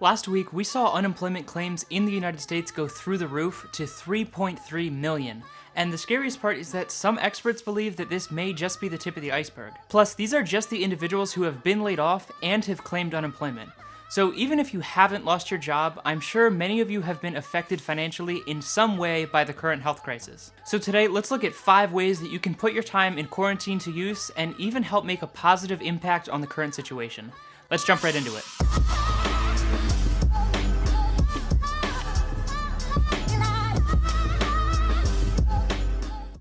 Last week, we saw unemployment claims in the United States go through the roof to 3.3 million. And the scariest part is that some experts believe that this may just be the tip of the iceberg. Plus, these are just the individuals who have been laid off and have claimed unemployment. So even if you haven't lost your job, I'm sure many of you have been affected financially in some way by the current health crisis. So today, let's look at 5 ways that you can put your time in quarantine to use and even help make a positive impact on the current situation. Let's jump right into it.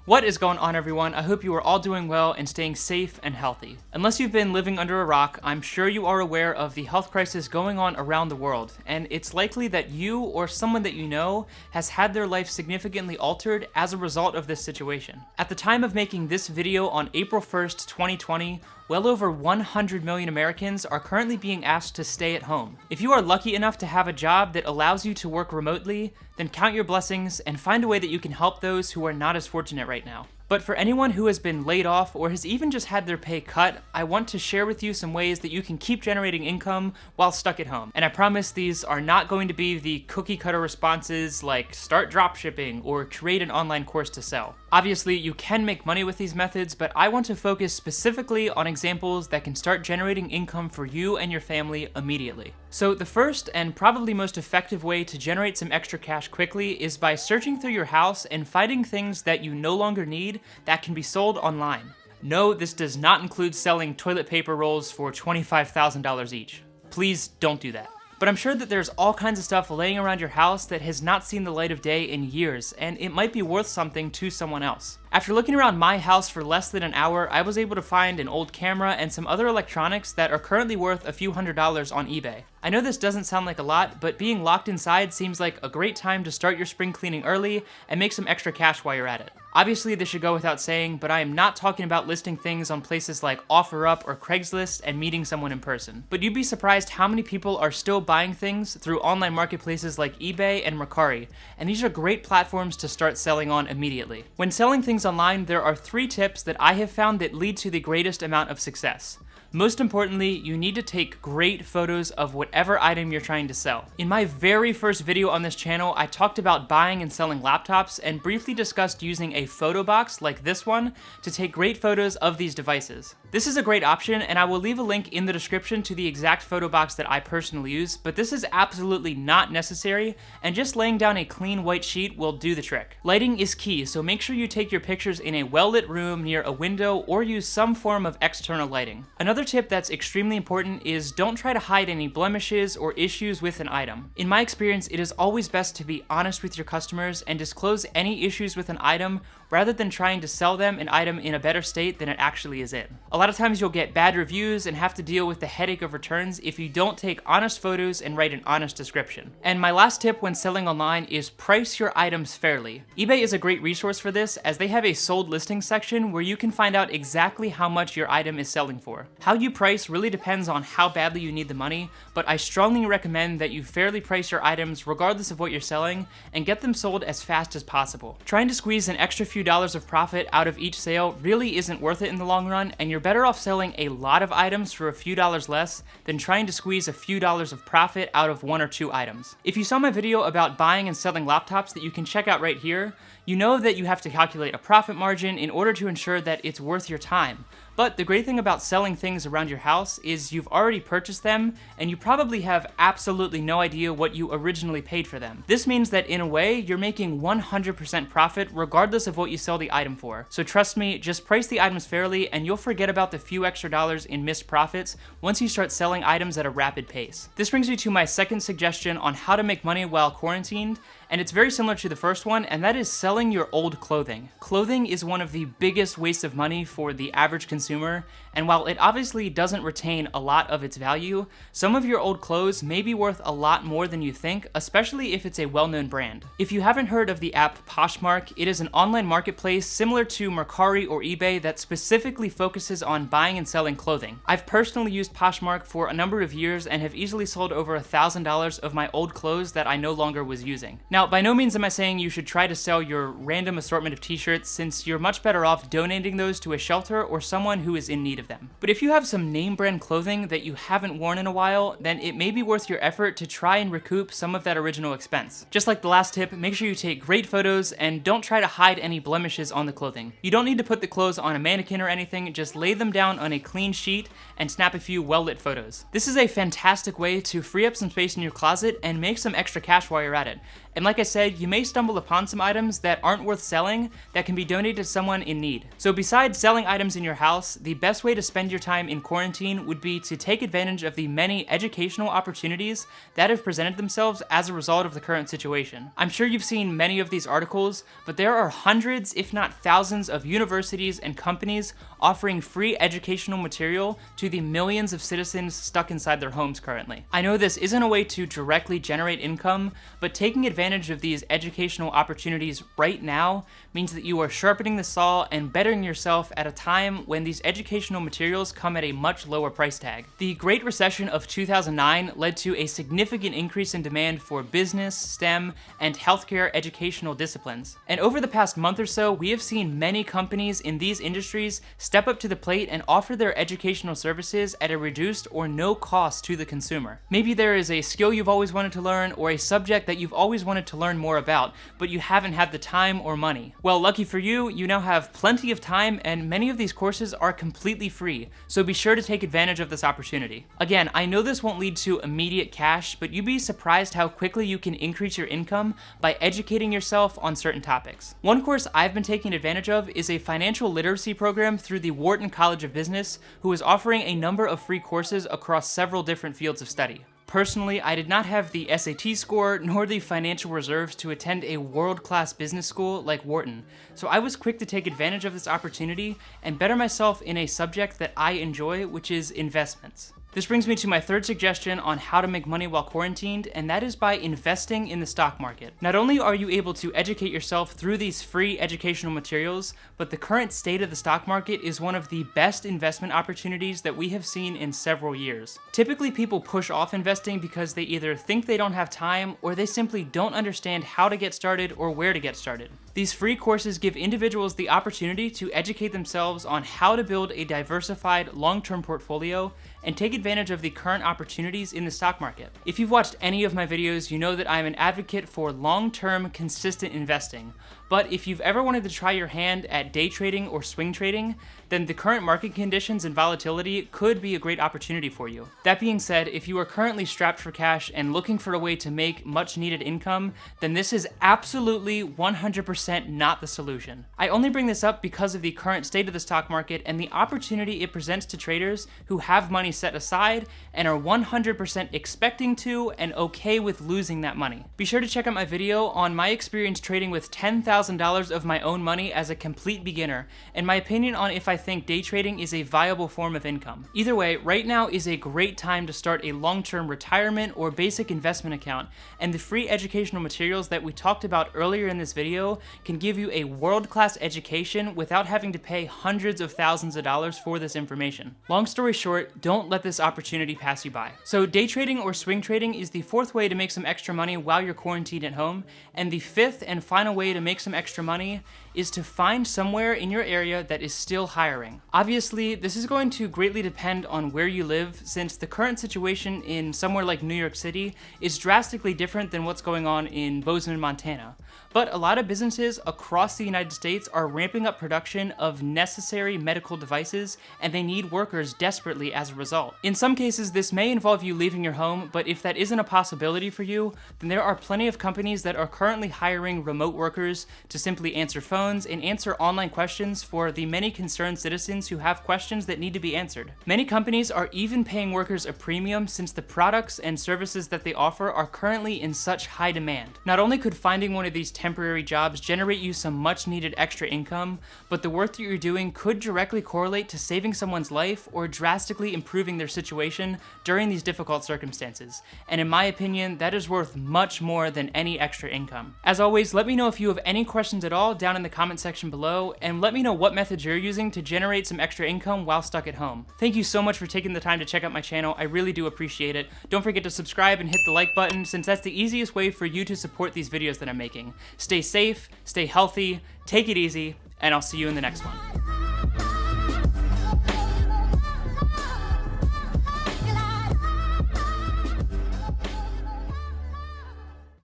What is going on, everyone? I hope you are all doing well and staying safe and healthy. Unless you've been living under a rock, I'm sure you are aware of the health crisis going on around the world, and it's likely that you or someone that you know has had their life significantly altered as a result of this situation. At the time of making this video on April 1st, 2020, well over 100 million Americans are currently being asked to stay at home. If you are lucky enough to have a job that allows you to work remotely, then count your blessings and find a way that you can help those who are not as fortunate right now. But for anyone who has been laid off or has even just had their pay cut, I want to share with you some ways that you can keep generating income while stuck at home. And I promise these are not going to be the cookie cutter responses like start dropshipping or create an online course to sell. Obviously, you can make money with these methods, but I want to focus specifically on examples that can start generating income for you and your family immediately. So the first and probably most effective way to generate some extra cash quickly is by searching through your house and finding things that you no longer need that can be sold online. No, this does not include selling toilet paper rolls for $25,000 each. Please don't do that. But I'm sure that there's all kinds of stuff laying around your house that has not seen the light of day in years, and it might be worth something to someone else. After looking around my house for less than an hour, I was able to find an old camera and some other electronics that are currently worth a few $100s on eBay. I know this doesn't sound like a lot, but being locked inside seems like a great time to start your spring cleaning early and make some extra cash while you're at it. Obviously, this should go without saying, but I am not talking about listing things on places like OfferUp or Craigslist and meeting someone in person. But you'd be surprised how many people are still buying things through online marketplaces like eBay and Mercari, and these are great platforms to start selling on immediately. When selling things online, there are 3 tips that I have found that lead to the greatest amount of success. Most importantly, you need to take great photos of whatever item you're trying to sell. In my very first video on this channel, I talked about buying and selling laptops and briefly discussed using a photo box like this one to take great photos of these devices. This is a great option, and I will leave a link in the description to the exact photo box that I personally use, but this is absolutely not necessary, and just laying down a clean white sheet will do the trick. Lighting is key, so make sure you take your pictures in a well-lit room near a window or use some form of external lighting. Another tip that's extremely important is don't try to hide any blemishes or issues with an item. In my experience, it is always best to be honest with your customers and disclose any issues with an item rather than trying to sell them an item in a better state than it actually is in. A lot of times you'll get bad reviews and have to deal with the headache of returns if you don't take honest photos and write an honest description. And my last tip when selling online is price your items fairly. eBay is a great resource for this as they have a sold listings section where you can find out exactly how much your item is selling for. How you price really depends on how badly you need the money, but I strongly recommend that you fairly price your items regardless of what you're selling and get them sold as fast as possible. Trying to squeeze an extra few dollars of profit out of each sale really isn't worth it in the long run, and you're better off selling a lot of items for a few dollars less than trying to squeeze a few dollars of profit out of 1 or 2 items. If you saw my video about buying and selling laptops that you can check out right here, you know that you have to calculate a profit margin in order to ensure that it's worth your time. But the great thing about selling things around your house is you've already purchased them, and you probably have absolutely no idea what you originally paid for them. This means that in a way, you're making 100% profit regardless of what you sell the item for. So trust me, just price the items fairly and you'll forget about the few extra dollars in missed profits once you start selling items at a rapid pace. This brings me to my second suggestion on how to make money while quarantined, and it's very similar to the first one, and that is selling your old clothing. Clothing is one of the biggest wastes of money for the average consumer, and while it obviously doesn't retain a lot of its value, some of your old clothes may be worth a lot more than you think, especially if it's a well-known brand. If you haven't heard of the app Poshmark, it is an online marketplace similar to Mercari or eBay that specifically focuses on buying and selling clothing. I've personally used Poshmark for a number of years and have easily sold over $1,000 of my old clothes that I no longer was using. Now, by no means am I saying you should try to sell your random assortment of t-shirts, since you're much better off donating those to a shelter or someone someone who is in need of them. But if you have some name brand clothing that you haven't worn in a while, then it may be worth your effort to try and recoup some of that original expense. Just like the last tip, make sure you take great photos and don't try to hide any blemishes on the clothing. You don't need to put the clothes on a mannequin or anything, just lay them down on a clean sheet and snap a few well-lit photos. This is a fantastic way to free up some space in your closet and make some extra cash while you're at it. And like I said, you may stumble upon some items that aren't worth selling that can be donated to someone in need. So besides selling items in your house, the best way to spend your time in quarantine would be to take advantage of the many educational opportunities that have presented themselves as a result of the current situation. I'm sure you've seen many of these articles, but there are hundreds, if not thousands, of universities and companies offering free educational material to the millions of citizens stuck inside their homes currently. I know this isn't a way to directly generate income, but taking advantage of these educational opportunities right now means that you are sharpening the saw and bettering yourself at a time when these educational materials come at a much lower price tag. The Great Recession of 2009 led to a significant increase in demand for business, STEM, and healthcare educational disciplines. And over the past month or so, we have seen many companies in these industries step up to the plate and offer their educational services at a reduced or no cost to the consumer. Maybe there is a skill you've always wanted to learn or a subject that you've always wanted to learn more about, but you haven't had the time or money. Well, lucky for you, you now have plenty of time and many of these courses are completely free, so be sure to take advantage of this opportunity. Again, I know this won't lead to immediate cash, but you'd be surprised how quickly you can increase your income by educating yourself on certain topics. One course I've been taking advantage of is a financial literacy program through the Wharton College of Business, who is offering a number of free courses across several different fields of study. Personally, I did not have the SAT score nor the financial reserves to attend a world-class business school like Wharton, so I was quick to take advantage of this opportunity and better myself in a subject that I enjoy, which is investments. This brings me to my third suggestion on how to make money while quarantined, and that is by investing in the stock market. Not only are you able to educate yourself through these free educational materials, but the current state of the stock market is one of the best investment opportunities that we have seen in several years. Typically, people push off investing because they either think they don't have time or they simply don't understand how to get started or where to get started. These free courses give individuals the opportunity to educate themselves on how to build a diversified long-term portfolio and take advantage of the current opportunities in the stock market. If you've watched any of my videos, you know that I'm an advocate for long-term, consistent investing. But if you've ever wanted to try your hand at day trading or swing trading, then the current market conditions and volatility could be a great opportunity for you. That being said, if you are currently strapped for cash and looking for a way to make much needed income, then this is absolutely 100% not the solution. I only bring this up because of the current state of the stock market and the opportunity it presents to traders who have money set aside and are 100% expecting to and okay with losing that money. Be sure to check out my video on my experience trading with $10,000 of my own money as a complete beginner, and my opinion on if I think day trading is a viable form of income. Either way, right now is a great time to start a long-term retirement or basic investment account, and the free educational materials that we talked about earlier in this video can give you a world-class education without having to pay hundreds of thousands of dollars for this information. Long story short, don't let this opportunity pass you by. So day trading or swing trading is the fourth way to make some extra money while you're quarantined at home, and the fifth and final way to make some extra money is to find somewhere in your area that is still hiring. Obviously, this is going to greatly depend on where you live, since the current situation in somewhere like New York City is drastically different than what's going on in Bozeman, Montana. But a lot of businesses across the United States are ramping up production of necessary medical devices, and they need workers desperately as a result. In some cases, this may involve you leaving your home, but if that isn't a possibility for you, then there are plenty of companies that are currently hiring remote workers to simply answer phones and answer online questions for the many concerned citizens who have questions that need to be answered. Many companies are even paying workers a premium since the products and services that they offer are currently in such high demand. Not only could finding one of these temporary jobs generate you some much needed extra income, but the work that you're doing could directly correlate to saving someone's life or drastically improving their situation during these difficult circumstances. And in my opinion, that is worth much more than any extra income. As always, let me know if you have any questions at all down in the comment section below, and let me know what methods you're using to generate some extra income while stuck at home. Thank you so much for taking the time to check out my channel. I really do appreciate it. Don't forget to subscribe and hit the like button, since that's the easiest way for you to support these videos that I'm making. Stay safe, stay healthy, take it easy, and I'll see you in the next one.